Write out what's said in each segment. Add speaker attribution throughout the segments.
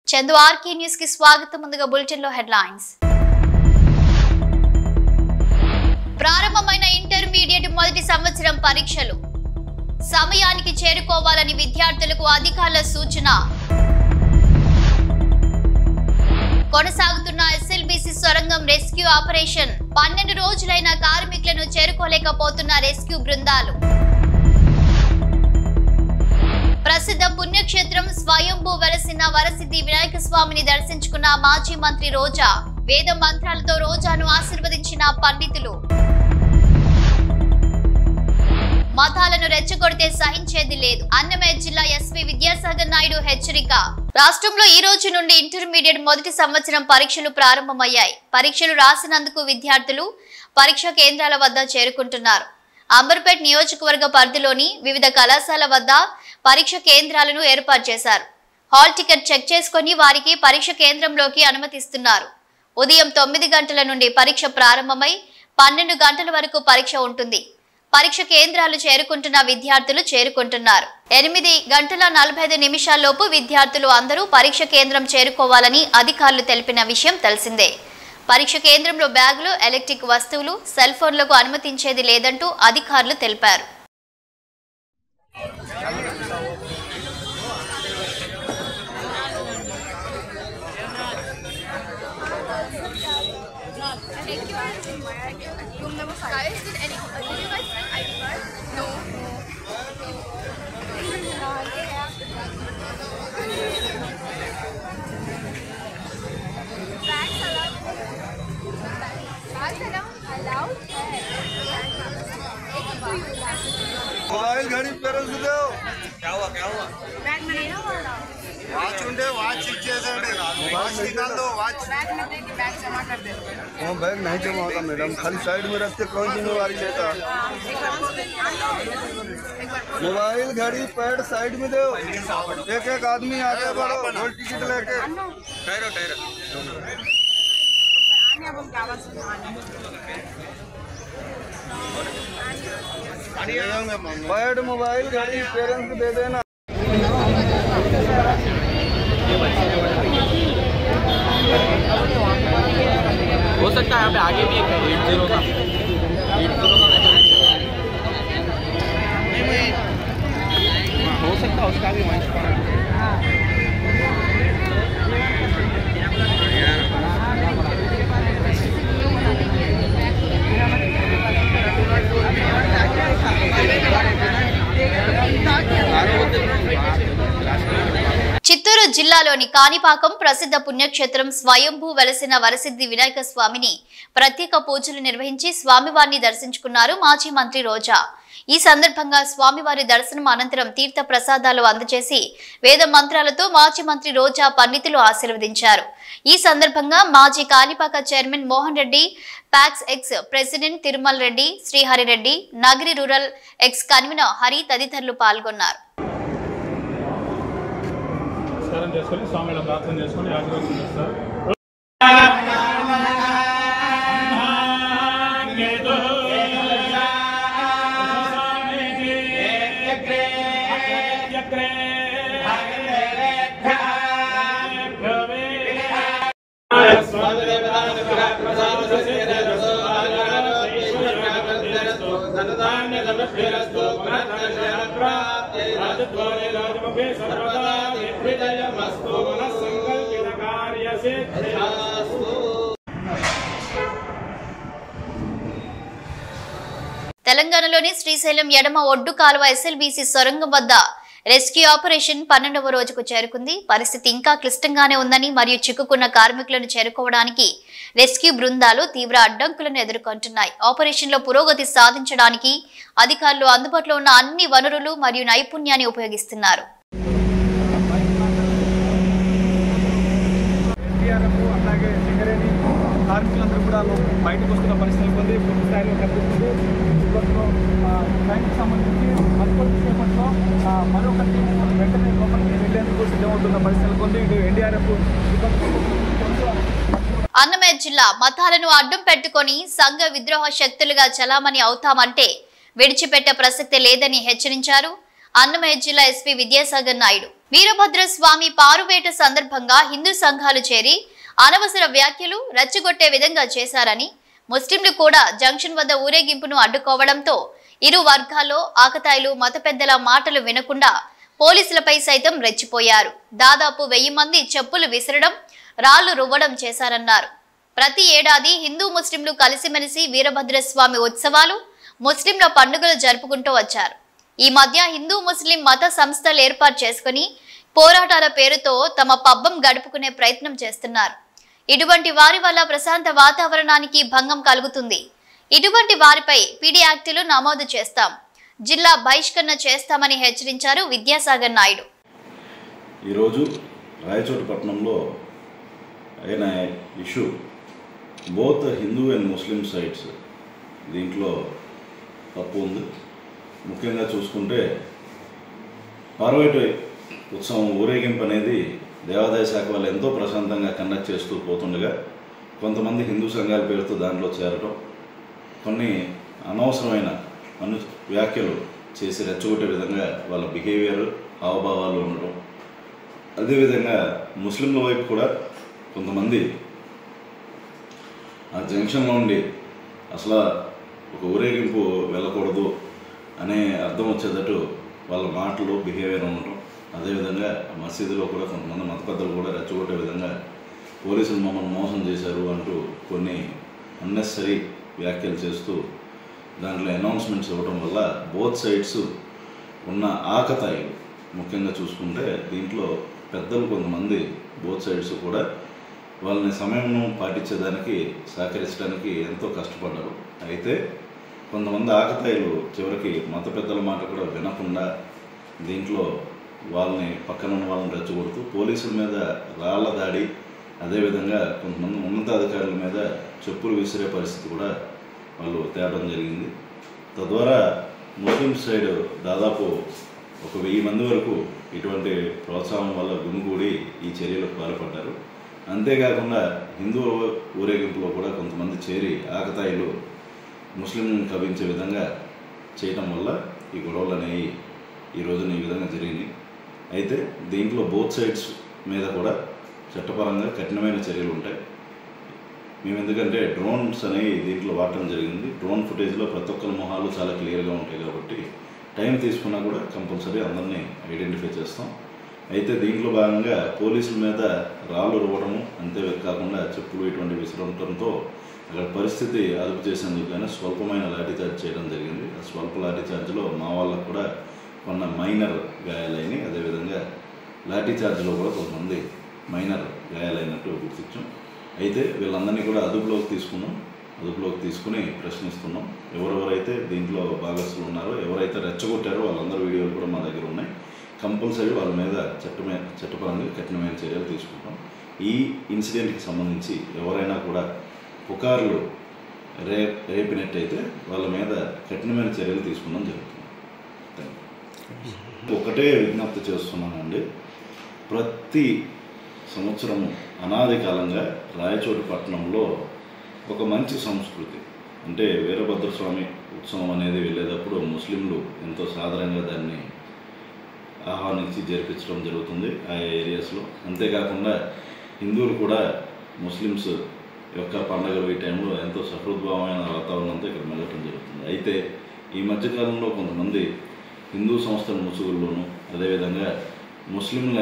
Speaker 1: Chandu RK news కి స్వాగతం. ముందుగా బులెటిన్ లో హెడ్లైన్స్. ప్రారంభమైన ఇంటర్మీడియట్ మొదటి సంవత్సరం పరీక్షలు సమయానికి చేరుకోవాలని విద్యార్థులకు అధికారుల సూచన. కొనసాగుతున్న ఎస్ఎల్బీసీ సొరంగం రెస్క్యూ ఆపరేషన్ 12 రోజులైన కార్మికులను చేరుకోలేకపోతున్న రెస్క్యూ బృందాలు. ప్రసిద్ధ పుణ్యక్షేత్రం స్వయంభూ వెలసిన వరసిద్ధి వినాయక స్వామిని దర్శించుకున్న మాజీ మంత్రి రోజా. వేద మంత్రాలతో రోజాను ఆశీర్వదించిన పండితులు. మతాలను రెచ్చగొడితే సహించేది లేదు. అన్నమయ్య జిల్లా ఎస్పీ విద్యాసాగర్ నాయుడు హెచ్చరిక. రాష్ట్రంలో ఈ రోజు నుండి ఇంటర్మీడియట్ మొదటి సంవత్సరం పరీక్షలు ప్రారంభమయ్యాయి. పరీక్షలు రాసినందుకు విద్యార్థులు పరీక్షా కేంద్రాల వద్ద చేరుకుంటున్నారు. అంబర్పేట్ నియోజకవర్గ పరిధిలోని వివిధ కళాశాల వద్ద పరీక్ష కేంద్రాలను ఏర్పాటు చేశారు. హాల్ టికెట్ చెక్ చేసుకుని వారికి పరీక్ష కేంద్రంలోకి అనుమతిస్తున్నారు. ఉదయం 9 గంటల నుండి పరీక్ష ప్రారంభమై 12 గంటల వరకు పరీక్ష ఉంటుంది. పరీక్ష కేంద్రాలు చేరుకుంటున్న విద్యార్థులు చేరుకుంటున్నారు. 8 గంటల 45 నిమిషాల్లోపు విద్యార్థులు అందరూ పరీక్ష కేంద్రం చేరుకోవాలని అధికారులు తెలిపిన విషయం తెలిసిందే. పరీక్ష కేంద్రంలో బ్యాగులు, ఎలక్ట్రిక్ వస్తువులు, సెల్ ఫోన్లకు అనుమతించేది లేదంటూ అధికారులు తెలిపారు.
Speaker 2: मोबाइल घड़ी पेरेंट्स दो क्या हुआ वाच ఉండే వాచ్ ఇచ్చేసండి वाच निकाल दो वाच बैग जमा कर दे वो बैग नहीं जमा होगा मैडम खाली साइड में रखते कौन जिम्मेवारी लेता मोबाइल घड़ी पैड साइड में दो एक एक आदमी आगे बढ़ो होल टिकट लेके ठहरो पैड मोबाइल घड़ी पेरेंट्स दे देना.
Speaker 3: हो सकता है यहाँ पे आगे भी एक 80 का हो सकता है उसका भी वंश
Speaker 1: చిత్తూరు జిల్లాలోని కాణిపాకం ప్రసిద్ధ పుణ్యక్షేత్రం స్వయంభూ వెలసిన వరసిద్ధి వినాయక స్వామిని ప్రత్యేక పూజలు నిర్వహించి స్వామివారిని దర్శించుకున్నారు మాజీ మంత్రి రోజా. ఈ సందర్భంగా స్వామివారి దర్శనం అనంతరం తీర్థ ప్రసాదాలు అందజేసి వేద మంత్రాలతో మాజీ మంత్రి రోజా పండితులు ఆశీర్వదించారు. ఈ సందర్భంగా మాజీ కాణిపాక chairman Mohan Reddy, PACS ex president Tirumal Reddy, Srihari Reddy, Nagari rural ex convener Hari తదితరులు పాల్గొన్నారు.
Speaker 4: చేసుకొని స్వామిలో ప్రార్థన చేసుకొని ఆశీర్వాదం చేస్తారు.
Speaker 1: తెలంగాణలోని శ్రీశైలం ఎడమ ఒడ్డు కాలువ ఎస్ఎల్బీసీ సొరంగం వద్ద రెస్క్యూ ఆపరేషన్ 12వ రోజుకు చేరుకుంది. పరిస్థితి ఇంకా క్లిష్టంగానే ఉందని మరియు చిక్కుకున్న కార్మికులను చేరుకోవడానికి రెస్క్యూ బృందాలు తీవ్ర అడ్డంకులను ఎదుర్కొంటున్నాయి. ఆపరేషన్ లో పురోగతి సాధించడానికి అధికారులు అందుబాటులో ఉన్న అన్ని వనరులు మరియు నైపుణ్యాన్ని ఉపయోగిస్తున్నారు.
Speaker 5: కార్మికులందరూ కూడా బయటకు వస్తున్న పరిస్థితులు పొంది పూర్తి స్థాయిలో కనిపిస్తుంది. ట్యాంక్కి సంబంధించి మరికొద్దిసేపట్లో మరొక టీం వెంటనే లోపలికి వెళ్లేందుకు సిద్ధమవుతున్న పరిస్థితులు పొంది ఇటు ఎన్డీఆర్ఎఫ్.
Speaker 1: అన్నమయ్య జిల్లా మతాలను అడ్డం పెట్టుకొని సంఘ విద్రోహ శక్తులుగా చలామణి అవుతామంటే విడిచిపెట్టే ప్రసక్తి లేదని హెచ్చరించారు అన్నమయ్య జిల్లా ఎస్పీ విద్యాసాగర్ నాయుడు. వీరభద్రస్వామి పారువేట సందర్భంగా హిందూ సంఘాలు చేరి అనవసర వ్యాఖ్యలు రెచ్చగొట్టే విధంగా చేశారని, ముస్లింలు కూడా జంక్షన్ వద్ద ఊరేగింపును అడ్డుకోవడంతో ఇరు వర్గాల్లో ఆకతాయిలు మత పెద్దల మాటలు వినకుండా పోలీసులపై సైతం రెచ్చిపోయారు. దాదాపు 1000 మంది చెప్పులు విసరడం, రాళ్లు రువ్వడం చేశారన్నారు. ప్రతి ఏడాది హిందూ ముస్లింలు కలిసిమెలిసి వీరభద్రస్వామి ఉత్సవాలు, ముస్లింల పండుగలు జరుపుకుంటూ వచ్చారు. ఈ మధ్య హిందూ ముస్లిం మత సంస్థలు ఏర్పాటు చేసుకుని పోరాటాల పేరుతో తమ పబ్బం గడుపుకునే ప్రయత్నం చేస్తున్నారు. ఇటువంటి వారి వల్ల ప్రశాంత వాతావరణానికి భంగం కలుగుతుంది. ఇటువంటి వారిపై పీడీ యాక్టులు నమోదు చేస్తాం, జిల్లా బహిష్కరణ చేస్తామని హెచ్చరించారు విద్యాసాగర్ నాయుడు.
Speaker 6: ఈరోజు రాయచోటి పట్టణంలో అయిన issue both Hindu and Muslim sides దీంట్లో తప్పు ఉంది. ముఖ్యంగా చూసుకుంటే పార్వేట ఉత్సవం ఊరేగింపు అనేది దేవాదాయ శాఖ వాళ్ళు ఎంతో ప్రశాంతంగా కండక్ట్ చేస్తూ పోతుండగా కొంతమంది హిందూ సంఘాల పేరుతో దాంట్లో చేరటం, కొన్ని అనవసరమైన వ్యాఖ్యలు చేసి రెచ్చగొట్టే విధంగా వాళ్ళ బిహేవియర్, హావభావాలు ఉండటం, అదేవిధంగా ముస్లింల వైపు కూడా కొంతమంది ఆ జంక్షన్లో ఉండి అసలు ఒక ఊరేగింపు వెళ్ళకూడదు అనే అర్థం వచ్చేటట్టు వాళ్ళ మాటలు, బిహేవియర్ ఉండటం, అదేవిధంగా మసీదులో కూడా కొంతమంది మత పెద్దలు కూడా రెచ్చగొట్టే విధంగా పోలీసులు మమ్మల్ని మోసం చేశారు అంటూ కొన్ని అన్నెసరీ వ్యాఖ్యలు చేస్తూ దాంట్లో అనౌన్స్మెంట్స్ ఇవ్వడం వల్ల బోత్ సైడ్స్ ఉన్న ఆకతాయిలు ముఖ్యంగా చూసుకుంటే దీంట్లో పెద్దలు కొంతమంది బోత్ సైడ్స్ కూడా వాళ్ళని సమయంను పాటించేదానికి సహకరించడానికి ఎంతో కష్టపడ్డారు. అయితే కొంతమంది ఆకతాయిలు చివరికి మత పెద్దల మాట కూడా వినకుండా దీంట్లో వాళ్ళని పక్కన ఉన్న వాళ్ళని రెచ్చగొడుతూ పోలీసుల మీద రాళ్ల దాడి, అదేవిధంగా కొంతమంది ఉన్నతాధికారుల మీద చెప్పులు విసిరే పరిస్థితి కూడా వాళ్ళు తేవడం జరిగింది. తద్వారా ముస్లిం సైడ్ దాదాపు ఒక 1000 మంది వరకు ఇటువంటి ప్రోత్సాహం వల్ల గుమిగూడి ఈ చర్యలకు పాల్పడ్డారు. అంతేకాకుండా హిందూ ఊరేగింపులో కూడా కొంతమంది చేరి ఆకతాయిలు ముస్లింలను కవించే విధంగా చేయటం వల్ల ఈ గొడవలు అనేవి ఈ రోజున ఈ విధంగా జరిగింది. అయితే దీంట్లో బోత్ సైడ్స్ మీద కూడా చట్టపరంగా కఠినమైన చర్యలు ఉంటాయి. మేము ఎందుకంటే డ్రోన్స్ అనేవి దీంట్లో వాడటం జరిగింది. డ్రోన్ ఫుటేజ్లో ప్రతి ఒక్కరి మొహాలు చాలా క్లియర్గా ఉంటాయి కాబట్టి టైం తీసుకున్నా కూడా కంపల్సరీ అందరినీ ఐడెంటిఫై చేస్తాం. అయితే దీంట్లో భాగంగా పోలీసుల మీద రాళ్ళు రువ్వడము, అంతే కాకుండా చెప్పులు ఇటువంటి విసరడంతో అక్కడ పరిస్థితి అదుపు చేసేందుకు కానీ స్వల్పమైన లాఠీచార్జ్ చేయడం జరిగింది. ఆ స్వల్ప లాఠీచార్జ్లో మా వాళ్ళకు కూడా కొన్న మైనర్ గాయాలైనవి, అదేవిధంగా లాఠీచార్జ్లో కూడా కొంతమంది మైనర్ గాయాలైనట్టు గుర్తించాం. అయితే వీళ్ళందరినీ కూడా అదుపులోకి తీసుకుని ప్రశ్నిస్తున్నాం. ఎవరెవరైతే దీంట్లో భాగస్తులు ఉన్నారో, ఎవరైతే రెచ్చగొట్టారో వాళ్ళందరూ వీడియోలు కూడా మా దగ్గర ఉన్నాయి. కంపల్సరీ వాళ్ళ మీద చట్టపరంగా కఠినమైన చర్యలు తీసుకుంటాం. ఈ ఇన్సిడెంట్కి సంబంధించి ఎవరైనా కూడా పుకార్లు రేపినట్టయితే వాళ్ళ మీద కఠినమైన చర్యలు తీసుకోవడం జరుగుతుంది. ఒకటే విజ్ఞప్తి చేస్తున్నానండి, ప్రతి సంవత్సరము అనాది కాలంగా రాయచోటి పట్టణంలో ఒక మంచి సంస్కృతి అంటే వీరభద్రస్వామి ఉత్సవం అనేది వెళ్ళేటప్పుడు ముస్లింలు ఎంతో సాధారణంగా దాన్ని ఆహ్వానించి జరిపించడం జరుగుతుంది ఆయా ఏరియాస్లో. అంతేకాకుండా హిందువులు కూడా ముస్లిమ్స్ యొక్క పండుగలు ఈ టైంలో ఎంతో సహృద్భావమైన వాతావరణంతో ఇక్కడ మెలగటం జరుగుతుంది. అయితే ఈ మధ్యకాలంలో కొంతమంది హిందూ సంస్థల ముసుగుల్లోనూ, అదేవిధంగా ముస్లింల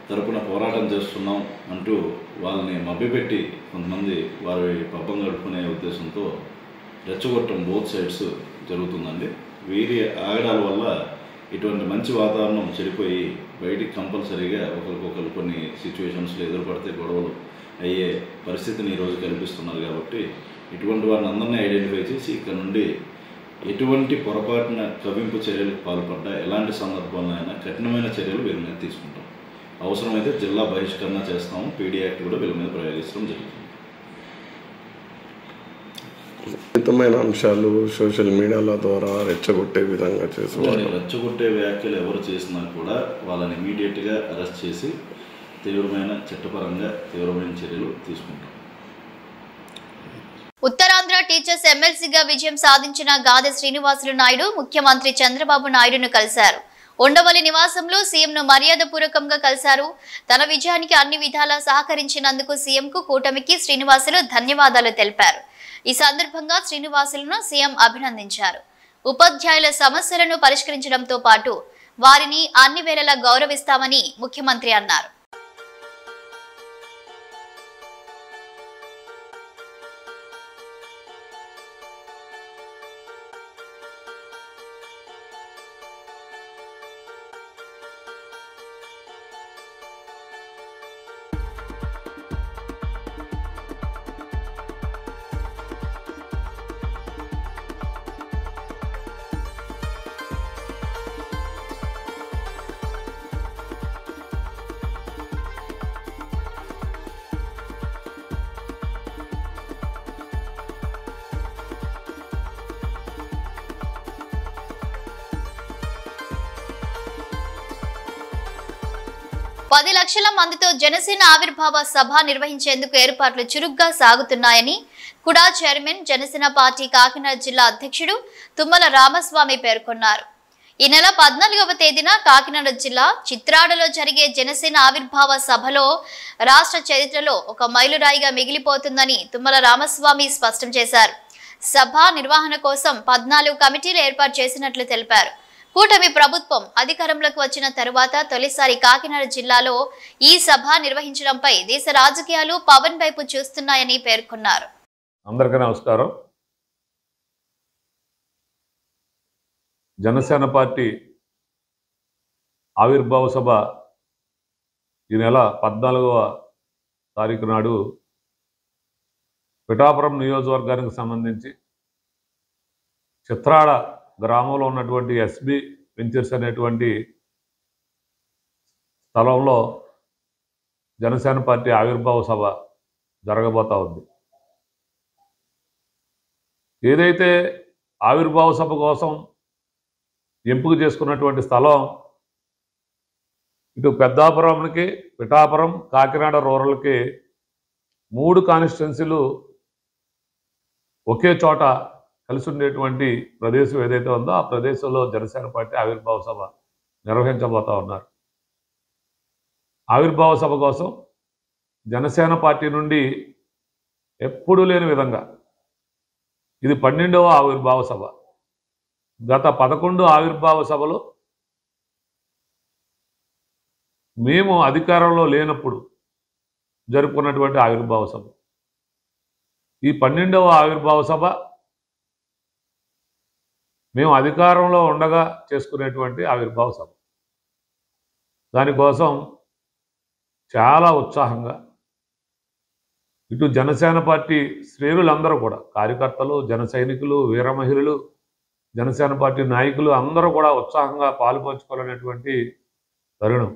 Speaker 6: తరపున పోరాటం చేస్తున్నాం అంటూ వాళ్ళని మభ్యపెట్టి కొంతమంది వారి పబ్బం గడుపుకునే ఉద్దేశంతో రెచ్చగొట్టడం బోత్ సైడ్స్ జరుగుతుందండి. వీరి ఆగడాల వల్ల ఇటువంటి మంచి వాతావరణం చెడిపోయి బయటికి కంపల్సరీగా ఒకరికొకరు కొన్ని సిచ్యువేషన్స్లో ఎదురుపడితే గొడవలు అయ్యే పరిస్థితిని ఈరోజు కల్పిస్తున్నారు. కాబట్టి ఇటువంటి వారిని అందరినీ ఐడెంటిఫై చేసి ఇక్కడ నుండి ఎటువంటి పొరపాటున కవింపు చర్యలకు పాల్పడ్డా ఎలాంటి సందర్భంలో అయినా కఠినమైన చర్యలు వీరి మీద తీసుకుంటాం. అవసరమైతే జిల్లా బహిష్కరణ చేస్తాము, పీడీ యాక్ట్ కూడా వీళ్ళ మీద ప్రయోగించడం జరుగుతుంది.
Speaker 7: మితమైన అంశాలు సోషల్ మీడియాల ద్వారా రెచ్చగొట్టే విధంగా చేసేవారు.
Speaker 6: రెచ్చగొట్టే వ్యాఖ్యలు ఎవరు చేసినా కూడా వాళ్ళని ఇమీడియట్గా అరెస్ట్ చేసి చట్టపరంగా తీవ్రమైన చర్యలు తీసుకుంటాం.
Speaker 1: ఉత్తరాంధ్ర టీచర్స్ ఎమ్మెల్సీగా విజయం సాధించిన గాదె శ్రీనివాసులు నాయుడు ముఖ్యమంత్రి చంద్రబాబు నాయుడును కలిశారు. ఉండవల్లి నివాసంలో సీఎంను మర్యాదపూర్వకంగా కలిశారు. తన విజయానికి అన్ని విధాలా సహకరించినందుకు సీఎంకు కూటమికి శ్రీనివాసులు ధన్యవాదాలు తెలిపారు. ఈ సందర్భంగా శ్రీనివాసులను సీఎం అభినందించారు. ఉపాధ్యాయుల సమస్యలను పరిష్కరించడంతో పాటు వారిని అన్ని వేళలా గౌరవిస్తామని ముఖ్యమంత్రి అన్నారు. పది లక్షల మందితో జనసేన ఆవిర్భావ సభ నిర్వహించేందుకు ఏర్పాట్లు చురుగ్గా సాగుతున్నాయని కుడా చైర్మన్ జనసేన పార్టీ కాకినాడ జిల్లా అధ్యక్షుడు తుమ్మల రామస్వామి పేర్కొన్నారు. ఈ నెల 14వ తేదీన కాకినాడ జిల్లా చిత్రాడలో జరిగే జనసేన ఆవిర్భావ సభలో రాష్ట్ర చరిత్రలో ఒక మైలురాయిగా మిగిలిపోతుందని తుమ్మల రామస్వామి స్పష్టం చేశారు. సభ నిర్వహణ కోసం 14 కమిటీలు ఏర్పాటు చేసినట్లు తెలిపారు. కూటమి ప్రభుత్వం అధికారంలోకి వచ్చిన తరువాత తొలిసారి కాకినాడ జిల్లాలో ఈ సభ నిర్వహించడంపై దేశ రాజకీయాలు పవన్ వైపు చూస్తున్నాయని పేర్కొన్నారు.
Speaker 8: అందరికీ నమస్కారం. జనసేన పార్టీ ఆవిర్భావ సభ ఈ నెల 14వ తారీఖు నాడు పిఠాపురం నియోజకవర్గానికి సంబంధించి చిత్రాడ గ్రామంలో ఉన్నటువంటి ఎస్బి వెంచర్స్ అనేటువంటి స్థలంలో జనసేన పార్టీ ఆవిర్భావ సభ జరగబోతా ఉంది. ఏదైతే ఆవిర్భావ సభ కోసం ఎంపిక చేసుకున్నటువంటి స్థలం ఇటు పెద్దాపురంకి, పిఠాపురం, కాకినాడ రూరల్కి 3 కాన్స్టిట్యున్సీలు ఒకే చోట కలిసి ఉండేటువంటి ప్రదేశం ఏదైతే ఉందో ఆ ప్రదేశంలో జనసేన పార్టీ ఆవిర్భావ సభ నిర్వహించబోతా ఉన్నారు. ఆవిర్భావ సభ కోసం జనసేన పార్టీ నుండి ఎప్పుడూ లేని విధంగా ఇది 12వ ఆవిర్భావ సభ. గత 11 ఆవిర్భావ సభలు మేము అధికారంలో లేనప్పుడు జరుపుకున్నటువంటి ఆవిర్భావ సభ. ఈ 12వ ఆవిర్భావ సభ మేము అధికారంలో ఉండగా చేసుకునేటువంటి ఆవిర్భావ సభ. దానికోసం చాలా ఉత్సాహంగా ఇటు జనసేన పార్టీ శ్రేణులందరూ కూడా, కార్యకర్తలు, జన సైనికులు, వీర మహిళలు, జనసేన పార్టీ నాయకులు అందరూ కూడా ఉత్సాహంగా పాలుపంచుకోవాలనేటువంటి తరుణం.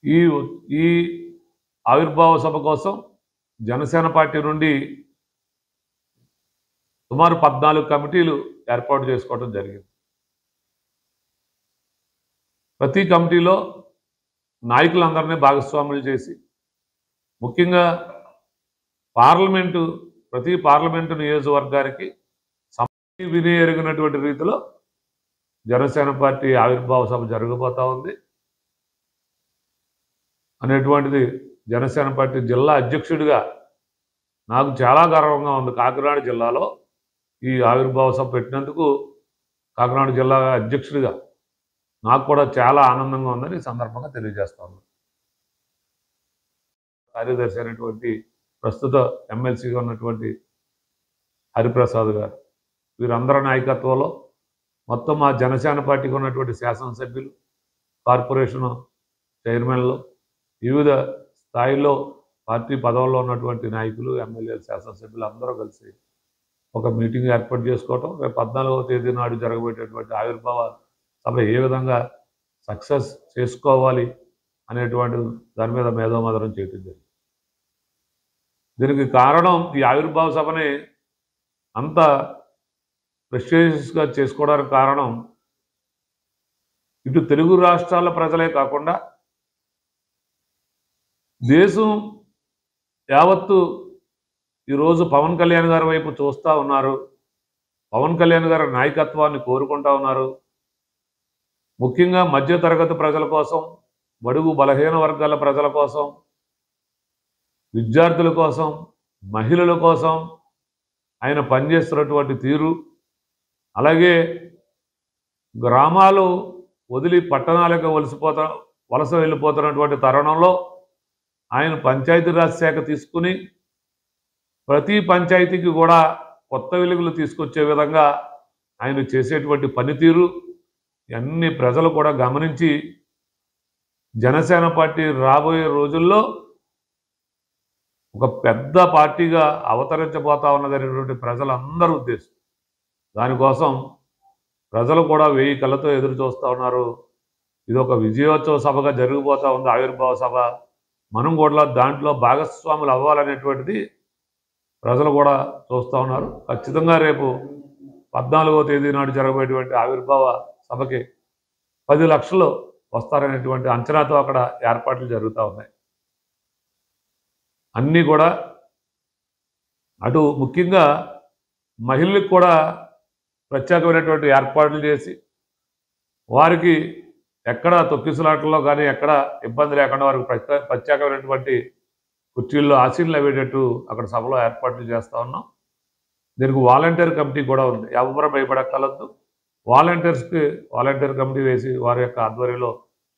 Speaker 8: ఈ ఆవిర్భావ సభ కోసం జనసేన పార్టీ నుండి సుమారు 14 కమిటీలు ఏర్పాటు చేసుకోవడం జరిగింది. ప్రతి కమిటీలో నాయకులందరినీ భాగస్వాములు చేసి, ముఖ్యంగా ప్రతి పార్లమెంటు నియోజకవర్గానికి వినియోగినటువంటి రీతిలో జనసేన పార్టీ ఆవిర్భావ సభ జరగబోతా ఉంది అనేటువంటిది జనసేన పార్టీ జిల్లా అధ్యక్షుడిగా నాకు చాలా గర్వంగా ఉంది. కాకినాడ జిల్లాలో ఈ ఆవిర్భావ సభ పెట్టినందుకు కాకినాడ జిల్లా అధ్యక్షుడిగా నాకు కూడా చాలా ఆనందంగా ఉందని ఈ సందర్భంగా తెలియజేస్తా ఉన్నాను. కార్యదర్శి అయినటువంటి ప్రస్తుత ఎమ్మెల్సీగా ఉన్నటువంటి హరిప్రసాద్ గారు, వీరందరి నాయకత్వంలో మొత్తం మా జనసేన పార్టీకి ఉన్నటువంటి శాసనసభ్యులు, కార్పొరేషన్ చైర్మన్లు, వివిధ స్థాయిలో పార్టీ పదవుల్లో ఉన్నటువంటి నాయకులు, ఎమ్మెల్యేలు, శాసనసభ్యులు అందరూ కలిసి ఒక మీటింగ్ ఏర్పాటు చేసుకోవటం, రేపు 14వ తేదీ నాడు జరగబోయేటటువంటి ఆవిర్భావ సభ ఏ విధంగా సక్సెస్ చేసుకోవాలి అనేటువంటి దాని మీద మేధోమథనం చేయటం జరిగింది. దీనికి కారణం ఈ ఆవిర్భావ సభని అంత ప్రెస్టీజియస్గా చేసుకోవడానికి కారణం ఇటు తెలుగు రాష్ట్రాల ప్రజలే కాకుండా దేశం యావత్తు ఈరోజు పవన్ కళ్యాణ్ గారి వైపు చూస్తూ ఉన్నారు. పవన్ కళ్యాణ్ గారి నాయకత్వాన్ని కోరుకుంటా ఉన్నారు. ముఖ్యంగా మధ్యతరగతి ప్రజల కోసం, బడుగు బలహీన వర్గాల ప్రజల కోసం, విద్యార్థుల కోసం, మహిళల కోసం ఆయన పనిచేస్తున్నటువంటి తీరు, అలాగే గ్రామాలు వదిలి పట్టణాలకు వలస వెళ్ళిపోతున్నటువంటి తరుణంలో ఆయన పంచాయతీరాజ్ శాఖ తీసుకుని ప్రతి పంచాయతీకి కూడా కొత్త వెలుగులు తీసుకొచ్చే విధంగా ఆయన చేసేటువంటి పనితీరు అన్ని ప్రజలు కూడా గమనించి జనసేన పార్టీ రాబోయే రోజుల్లో ఒక పెద్ద పార్టీగా అవతరించబోతా ఉన్నదనేటువంటి ప్రజలందరూ ఉద్దేశం. దానికోసం ప్రజలు కూడా 1000 కళ్ళతో ఎదురు చూస్తూ ఉన్నారు. ఇది ఒక విజయోత్సవ సభగా జరిగిపోతూ ఉంది ఆవిర్భావ సభ. మనం కూడా దాంట్లో భాగస్వాములు అవ్వాలనేటువంటిది ప్రజలు కూడా చూస్తూ ఉన్నారు. ఖచ్చితంగా రేపు 14వ తేదీ నాడు జరగబోయేటువంటి ఆవిర్భావ సభకి 10 లక్షలు వస్తారనేటువంటి అంచనాతో అక్కడ ఏర్పాట్లు జరుగుతూ ఉన్నాయి. అన్నీ కూడా అటు ముఖ్యంగా మహిళలకు కూడా ప్రత్యేకమైనటువంటి ఏర్పాట్లు చేసి వారికి ఎక్కడ తొక్కిసలాటల్లో కానీ ఎక్కడ ఇబ్బంది లేకుండా వారికి ప్రత్యేకమైనటువంటి కుర్చీల్లో ఆసీనులు అయ్యేటట్టు అక్కడ సభలో ఏర్పాట్లు చేస్తూ ఉన్నాం. దీనికి వాలంటీర్ కమిటీ కూడా ఉంది. ఎవరు భయపడక్కర్లేదు. వాలంటీర్ కమిటీ వేసి వారి యొక్క ఆధ్వర్యంలో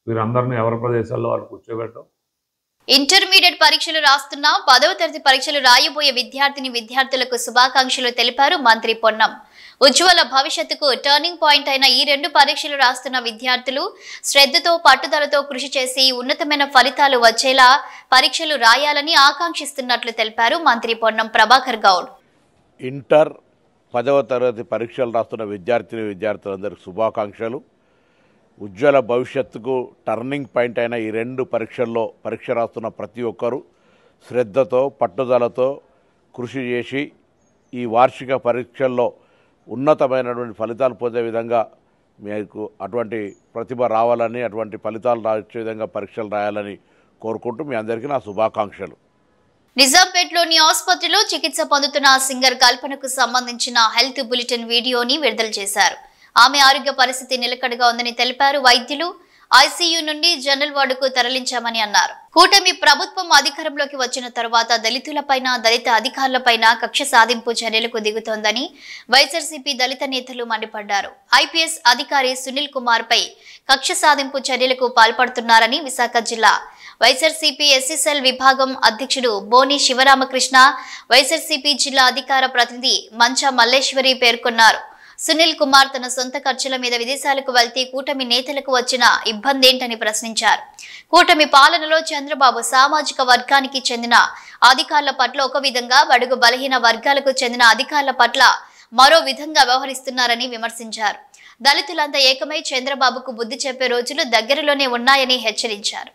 Speaker 8: వీరందరినీ ఎవరి ప్రదేశాల్లో వారు కూర్చోబెట్టడం.
Speaker 1: ఇంటర్మీడియట్ పరీక్షలు రాస్తున్న 10వ తరగతి పరీక్షలు రాయబోయే విద్యార్థులకు శుభాకాంక్షలు తెలిపారు మంత్రి పొన్నం. ఉజ్వల భవిష్యత్తుకు టర్నింగ్ పాయింట్ అయిన ఈ 2 పరీక్షలు రాస్తున్న విద్యార్థులు శ్రద్ధతో పట్టుదలతో కృషి చేసి ఉన్నతమైన ఫలితాలు వచ్చేలా పరీక్షలు రాయాలని ఆకాంక్షిస్తున్నట్లు తెలిపారు మంత్రి పొన్నం ప్రభాకర్ గౌడ్.
Speaker 9: ఇంటర్ 10వ తరగతి పరీక్షలు రాస్తున్న విద్యార్థులందరికీ శుభాకాంక్షలు. ఉజ్వల భవిష్యత్తుకు టర్నింగ్ పాయింట్ అయిన ఈ 2 పరీక్షల్లో పరీక్ష రాస్తున్న ప్రతి ఒక్కరూ శ్రద్ధతో పట్టుదలతో కృషి చేసి ఈ వార్షిక పరీక్షల్లో ఉన్నతమైనటువంటి ఫలితాలు పొందే విధంగా మీకు అటువంటి ప్రతిభ రావాలని, అటువంటి ఫలితాలు రాసే విధంగా పరీక్షలు రాయాలని కోరుకుంటూ మీ అందరికీ నా శుభాకాంక్షలు.
Speaker 1: నిజాంపేట్లోని ఆసుపత్రిలో చికిత్స పొందుతున్న సింగర్ కల్పనకు సంబంధించిన హెల్త్ బులెటిన్ వీడియోని విడుదల చేశారు. ఆమె ఆరోగ్య పరిస్థితి నిలకడగా ఉందని తెలిపారు. వైద్యులు ఐసీయూ నుండి జనరల్ వార్డుకు తరలించామని అన్నారు. కూటమి ప్రభుత్వం అధికారంలోకి వచ్చిన తర్వాత దళితులపైన, దళిత అధికారులపైన కక్ష సాధింపు చర్యలకు దిగుతోందని వైఎస్ఆర్సీపీ దళిత నేతలు మండిపడ్డారు. ఐపీఎస్ అధికారి సునీల్ కుమార్ పై కక్ష సాధింపు చర్యలకు పాల్పడుతున్నారని విశాఖ జిల్లా వైఎస్ఆర్సీపీ ఎస్ఎస్ఎల్ విభాగం అధ్యక్షుడు బోని శివరామకృష్ణ, వైఎస్ఆర్సీపీ జిల్లా అధికార ప్రతినిధి మంచా మల్లేశ్వరి పేర్కొన్నారు. సునీల్ కుమార్ తన సొంత ఖర్చుల మీద విదేశాలకు వెళ్తే కూటమి నేతలకు వచ్చిన ఇబ్బందేంటని ప్రశ్నించారు. కూటమి పాలనలో చంద్రబాబు సామాజిక వర్గానికి చెందిన అధికారుల పట్ల ఒక విధంగా, బడుగు బలహీన వర్గాలకు చెందిన అధికారుల పట్ల మరో విధంగా వ్యవహరిస్తున్నారని విమర్శించారు. దళితులంతా ఏకమై చంద్రబాబుకు బుద్ధి చెప్పే రోజులు దగ్గరలోనే ఉన్నాయని హెచ్చరించారు.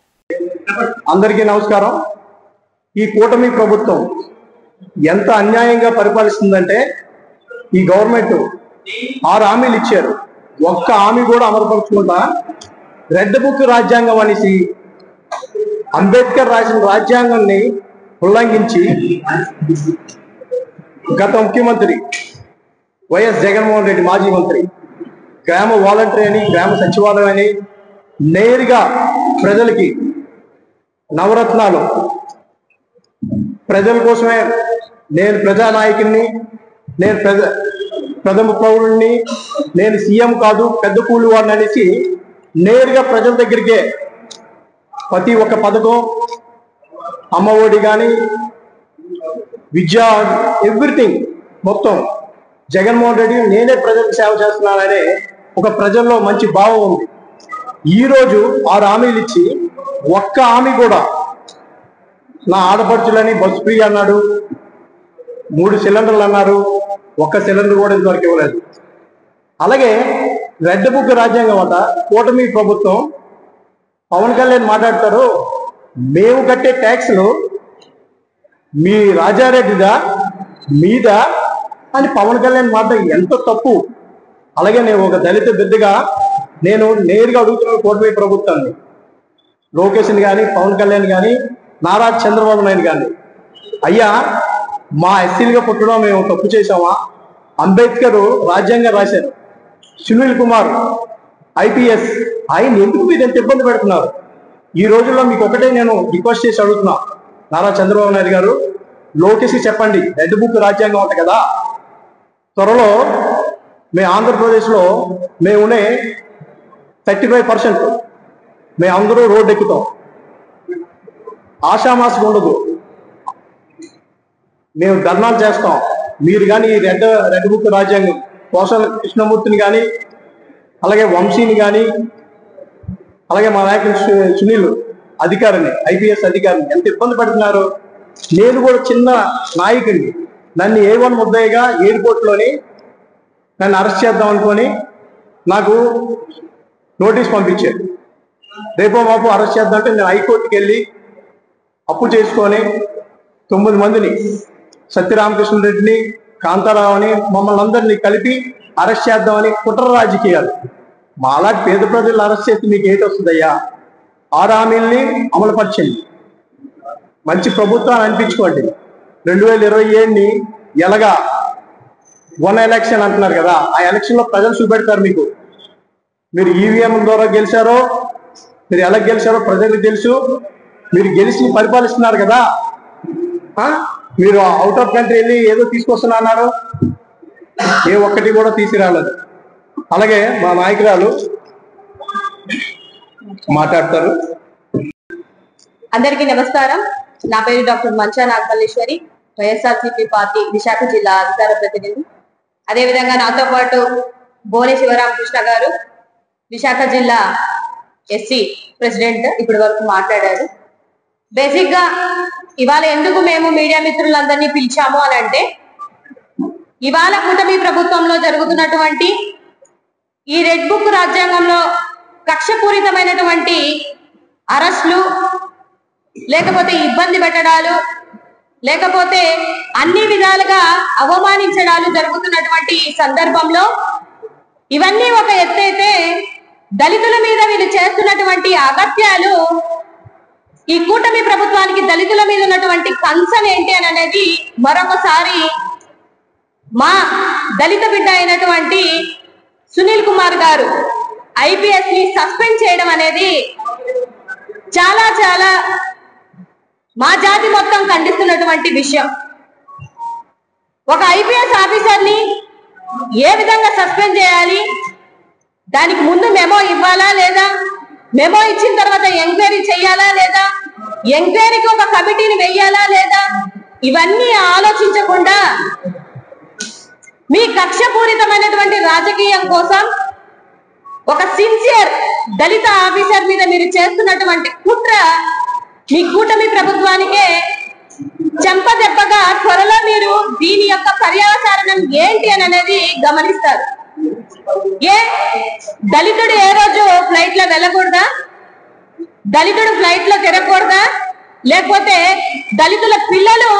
Speaker 5: అందరికీ నమస్కారం. ఈ కూటమి ప్రభుత్వం ఎంత అన్యాయంగా పరిపాలిస్తుందంటే, ఈ గవర్నమెంట్ 6 హామీలు ఇచ్చారు. ఒక్క హామీ కూడా అమలుపరచకుండా రెడ్ బుక్ రాజ్యాంగం అనేసి అంబేద్కర్ రాసిన రాజ్యాంగాన్ని ఉల్లంఘించి గత ముఖ్యమంత్రి వైఎస్ జగన్మోహన్ రెడ్డి, మాజీ మంత్రి, గ్రామ వాలంటరీ అని, గ్రామ సచివాలయం అని నేరుగా ప్రజలకి నవరత్నాలు, ప్రజల కోసమే నేను ప్రజానాయకుడిని, నేను ప్రథమ పౌరుణ్ణి, నేను సీఎం కాదు పెద్ద కూలి వాడిని అనేసి నేరుగా ప్రజల దగ్గరికే ప్రతి ఒక్క పథకం, అమ్మఒడి కానీ, విద్యా, ఎవ్రీథింగ్ మొత్తం జగన్మోహన్ రెడ్డి నేనే ప్రజలకు సేవ చేస్తున్నాననే ఒక ప్రజల్లో మంచి భావం ఉంది. ఈరోజు 6 హామీలు ఇచ్చి ఒక్క హామీ కూడా, నా ఆడపడుచులని బస్సు ఫ్రీ అన్నాడు, 3 సిలిండర్లు అన్నారు, ఒక్క సిలిండర్ కూడా ఇంతవరకు ఇవ్వలేదు. అలాగే రెడ్ బుక్ రాజ్యాంగం వల్ల కూటమి ప్రభుత్వం, పవన్ కళ్యాణ్ మాట్లాడతారు, మేము కట్టే ట్యాక్స్లు మీ రాజారెడ్డిదా మీద అని పవన్ కళ్యాణ్ మాట ఎంత తప్పు. అలాగే నేను ఒక దళిత బిడ్డగా నేను నేరుగా అడుగుతున్నాను కూటమి ప్రభుత్వాన్ని, లోకేష్ని కానీ, పవన్ కళ్యాణ్ కానీ, నారా చంద్రబాబు నాయుడు కానీ, అయ్యా మా ఎస్సీలుగా పుట్టడం మేము తప్పు చేసామా? అంబేద్కర్ రాజ్యాంగం రాశారు. సునీల్ కుమార్ ఐపీఎస్ ఆయన ఎందుకు మీరు ఎంత ఇబ్బంది పెడుతున్నారు? ఈ రోజుల్లో మీకు ఒకటే నేను రిక్వెస్ట్ చేసి అడుగుతున్నా, నారా చంద్రబాబు నాయుడు గారు, లోకేష్కి చెప్పండి, రెడ్ బుక్ రాజ్యాంగం ఉంటుంది కదా, త్వరలో మేము ఆంధ్రప్రదేశ్లో మేమునే 35% మేమందరూ రోడ్డు ఎక్కుతాం. ఆషామాసం ఉండదు, మేము ధర్నాలు చేస్తాం. మీరు కానీ ఈ రెడ్ బుక్ రాజ్యాంగం కోసల కృష్ణమూర్తిని కానీ, అలాగే వంశీని కానీ, అలాగే మా నాయకులు సునీల్ అధికారిని, ఐపీఎస్ అధికారిని ఎంత ఇబ్బంది పెడుతున్నారు. నేను కూడా చిన్న నాయకుడిని, నన్ను A1 ముద్దయ్యగా ఎయిర్పోర్ట్లోని నన్ను అరెస్ట్ చేద్దాం అనుకొని నాకు నోటీస్ పంపించారు. రేపో మాపు అరెస్ట్ చేద్దాం అంటే నేను హైకోర్టుకి వెళ్ళి అప్పు చేసుకొని 9 మందిని, సత్యరామకృష్ణ రెడ్డిని, కాంతారావుని, మమ్మల్ని అందరినీ కలిపి అరెస్ట్ చేద్దామని కుట్ర రాజకీయాలు. మాలాంటి పేద ప్రజలు అరెస్ట్ చేస్తే మీకు ఏంటి వస్తుందయ్యా? 6 హామీల్ని అమలుపరిచింది. మంచి ప్రభుత్వాన్ని అనిపించుకోండి. 2027ని ఎలాగా 1 ఎలక్షన్ అంటున్నారు కదా, ఆ ఎలక్షన్లో ప్రజలు చూపెడతారు మీకు. మీరు ఈవీఎం ద్వారా గెలిచారో, మీరు ఎలా గెలిచారో ప్రజలకు తెలుసు. మీరు గెలిచి పరిపాలిస్తున్నారు కదా, మీరు అవుట్ ఆఫ్ కంట్రీ వెళ్ళి ఏదో తీసుకొస్తున్నా అన్నారు, ఏ ఒక్కటి కూడా తీసుకురాలేదు. అలాగే మా నాయకురాలు మాట్లాడతారు.
Speaker 10: అందరికీ నమస్కారం. నా పేరు డాక్టర్ మంచా నాగమల్లేశ్వరి, వైఎస్ఆర్సీపీ పార్టీ విశాఖ జిల్లా అధికార ప్రతినిధి. అదేవిధంగా నాతో పాటు బోనే శివరామకృష్ణ గారు, విశాఖ జిల్లా ఎస్సీ ప్రెసిడెంట్, ఇప్పటి వరకు మాట్లాడారు. బేసిక్ గా ఇవాళ ఎందుకు మేము మీడియా మిత్రులందరినీ పిలిచాము అని అంటే, ఇవాళ కూటమి ప్రభుత్వంలో జరుగుతున్నటువంటి ఈ రెడ్ బుక్ రాజ్యాంగంలో కక్షపూరితమైనటువంటి అరెస్టులు, లేకపోతే ఇబ్బంది పెట్టడాలు, లేకపోతే అన్ని విధాలుగా అవమానించడాలు జరుగుతున్నటువంటి సందర్భంలో ఇవన్నీ ఒక ఎత్తైతే, దళితుల మీద వీళ్ళు చేస్తున్నటువంటి అగత్యాలు, ఈ కూటమి ప్రభుత్వానికి దళితుల మీద ఉన్నటువంటి కన్సర్న్ ఏంటి అని అనేది మరొకసారి మా దళిత బిడ్డ అయినటువంటి సునీల్ కుమార్ గారు ఐపీఎస్ ని సస్పెండ్ చేయడం అనేది చాలా చాలా మా జాతి మొత్తం ఖండిస్తున్నటువంటి విషయం. ఒక ఐపీఎస్ ఆఫీసర్ ని ఏ విధంగా సస్పెండ్ చేయాలి, దానికి ముందు మెమో ఇవ్వాలా లేదా, మెమో ఇచ్చిన తర్వాత ఎంక్వైరీ చేయాలా లేదా, ఎంక్వైరీకి ఒక కమిటీని వెయ్యాలా లేదా, ఇవన్నీ ఆలోచించకుండా మీ కక్షపూరితమైనటువంటి రాజకీయం కోసం ఒక సిన్సియర్ దళిత ఆఫీసర్ మీద మీరు చేస్తున్నటువంటి కుట్ర మీ కూటమి ప్రభుత్వానికే చెంపదెబ్బగా త్వరలో మీరు దీని యొక్క పర్యవసానం ఏంటి అని అనేది గమనిస్తారు. దళితుడు ఏ రోజు ఫ్లైట్ లో వెళ్ళకూడదా? దళితుడు ఫ్లైట్ లో తిరగకూడదా? లేకపోతే దళితుల పిల్లలు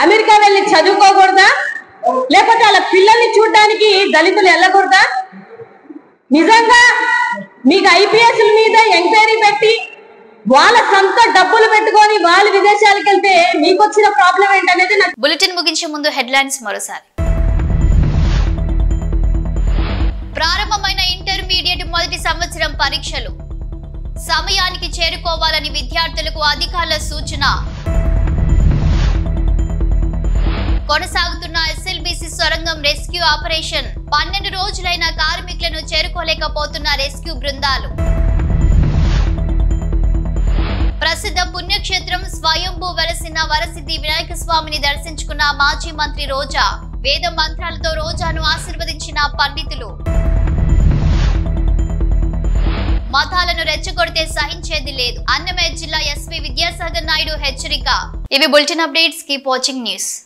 Speaker 10: అమెరికా వెళ్ళి చదువుకోకూడదా? లేకపోతే వాళ్ళ పిల్లల్ని చూడడానికి దళితులు వెళ్ళకూడదా? నిజంగా మీకు ఐపీఎస్ల మీద ఎంక్వైరీ పెట్టి వాళ్ళ సొంత డబ్బులు పెట్టుకొని వాళ్ళు విదేశాలకు వెళ్తే మీకు వచ్చిన ప్రాబ్లం ఏంటనేది నాకు.
Speaker 1: బులెటిన్ ముగించే ముందు హెడ్లైన్స్ మరోసారి. ప్రారంభమైన ఇంటర్మీడియట్ మొదటి సంవత్సరం పరీక్షలు సమయానికి చేరుకోవాలని విద్యార్థులకు అధికారుల సూచన. కొనసాగుతున్న ఎస్ఎల్బీసీ సొరంగం రెస్క్యూ ఆపరేషన్. 12 రోజులైన కార్మికులను చేరుకోలేకపోతున్న రెస్క్యూ బృందాలు. ప్రసిద్ధ పుణ్యక్షేత్రం స్వయంభూ వెలసిన వరసిద్ధి వినాయక స్వామిని దర్శించుకున్న మాజీ మంత్రి రోజా. వేద మంత్రాలతో రోజాను ఆశీర్వదించిన పండితులు. మతాలను రెచ్చగొడితే సహించేది లేదు, అన్నమయ్య జిల్లా ఎస్పీ విద్యాసాగర్ నాయుడు హెచ్చరిక. ఇవి bulletin updates. Keep watching news.